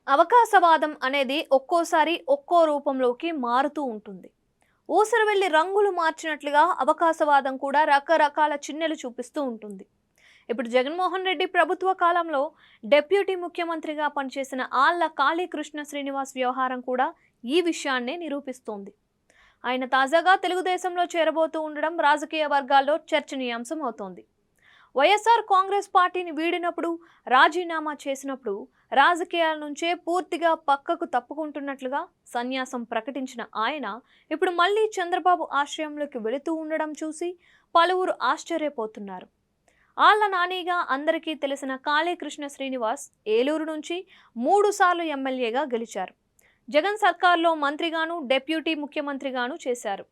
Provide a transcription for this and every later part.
అవకాశవాదం అనేది ఒక్కోసారి ఒక్కో రూపంలోకి మారుతూ ఉంటుంది. ఊసరవెల్లి రంగులు మార్చినట్లుగా అవకాశవాదం కూడా రకరకాల చిన్నెలు చూపిస్తూ ఉంటుంది. ఇప్పుడు జగన్మోహన్ రెడ్డి ప్రభుత్వ కాలంలో డిప్యూటీ ముఖ్యమంత్రిగా పనిచేసిన ఆళ్ల కాళీకృష్ణ శ్రీనివాస్ వ్యవహారం కూడా ఈ విషయాన్నే నిరూపిస్తోంది. ఆయన తాజాగా తెలుగుదేశంలో చేరబోతూ ఉండడం రాజకీయ వర్గాల్లో చర్చనీయాంశం అవుతోంది. వైఎస్ఆర్ కాంగ్రెస్ పార్టీని వీడినప్పుడు, రాజీనామా చేసినప్పుడు రాజకీయాల నుంచే పూర్తిగా పక్కకు తప్పుకుంటున్నట్లుగా సన్యాసం ప్రకటించిన ఆయన ఇప్పుడు మళ్ళీ చంద్రబాబు ఆశ్రయంలోకి వెళుతూ ఉండడం చూసి పలువురు ఆశ్చర్యపోతున్నారు. ఆళ్ల నానిగా అందరికీ తెలిసిన కాళీకృష్ణ శ్రీనివాస్ ఏలూరు నుంచి 3 సార్లు ఎమ్మెల్యేగా గెలిచారు. జగన్ సర్కార్లో మంత్రిగాను, డిప్యూటీ ముఖ్యమంత్రిగాను చేశారు.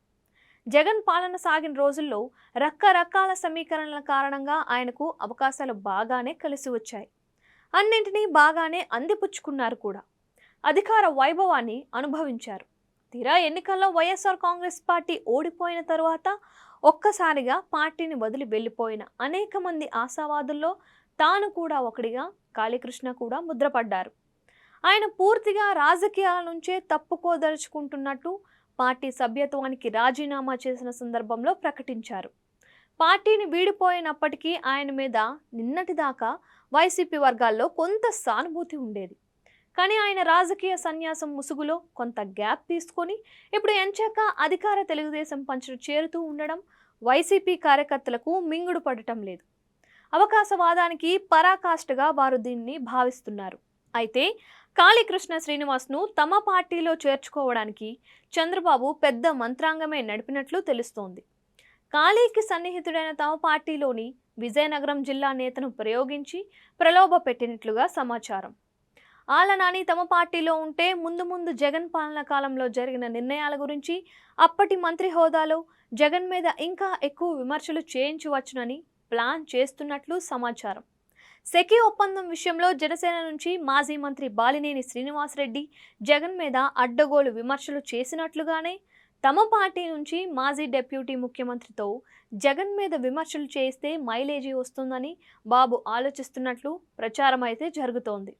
జగన్ పాలన సాగిన రోజుల్లో రకరకాల సమీకరణల కారణంగా ఆయనకు అవకాశాలు బాగానే కలిసి వచ్చాయి. అన్నింటినీ బాగానే అందిపుచ్చుకున్నారు కూడా. అధికార వైభవాన్ని అనుభవించారు. తీరా ఎన్నికల్లో వైఎస్ఆర్ కాంగ్రెస్ పార్టీ ఓడిపోయిన తరువాత ఒక్కసారిగా పార్టీని వదిలి వెళ్ళిపోయిన అనేక మంది ఆశావాదుల్లో తాను కూడా ఒకడిగా కాళీకృష్ణ కూడా ముద్రపడ్డారు. ఆయన పూర్తిగా రాజకీయాల నుంచే తప్పుకోదలుచుకుంటున్నట్టు పార్టీ సభ్యత్వానికి రాజీనామా చేసిన సందర్భంలో ప్రకటించారు. పార్టీని వీడిపోయినప్పటికీ ఆయన మీద నిన్నటిదాకా వైసీపీ వర్గాల్లో కొంత సానుభూతి ఉండేది. కానీ ఆయన రాజకీయ సన్యాసం ముసుగులో కొంత గ్యాప్ తీసుకొని ఇప్పుడు ఎంచాక అధికార తెలుగుదేశం పంచును చేరుతూ ఉండడం వైసీపీ కార్యకర్తలకు మింగుడు పడటం లేదు. అవకాశవాదానికి పరాకాష్ఠగా వారు దీన్ని భావిస్తున్నారు. అయితే కాళీకృష్ణ శ్రీనివాస్ను తమ పార్టీలో చేర్చుకోవడానికి చంద్రబాబు పెద్ద మంత్రాంగమే నడిపినట్లు తెలుస్తోంది. కాళీకి సన్నిహితుడైన తమ పార్టీలోని విజయనగరం జిల్లా నేతను ప్రయోగించి ప్రలోభ పెట్టినట్లుగా సమాచారం. ఆళ్ల నాని తమ పార్టీలో ఉంటే ముందు ముందు జగన్ పాలన కాలంలో జరిగిన నిర్ణయాల గురించి, అప్పటి మంత్రి హోదాలో జగన్ మీద ఇంకా ఎక్కువ విమర్శలు చేయించవచ్చునని ప్లాన్ చేస్తున్నట్లు సమాచారం. సెకీ ఒప్పందం విషయంలో జనసేన నుంచి మాజీ మంత్రి బాలినేని శ్రీనివాసరెడ్డి జగన్ మీద అడ్డగోలు విమర్శలు చేసినట్లుగానే తమ పార్టీ నుంచి మాజీ డిప్యూటీ ముఖ్యమంత్రితో జగన్ మీద విమర్శలు చేస్తే మైలేజీ వస్తుందని బాబు ఆలోచిస్తున్నట్లు ప్రచారం అయితే జరుగుతోంది.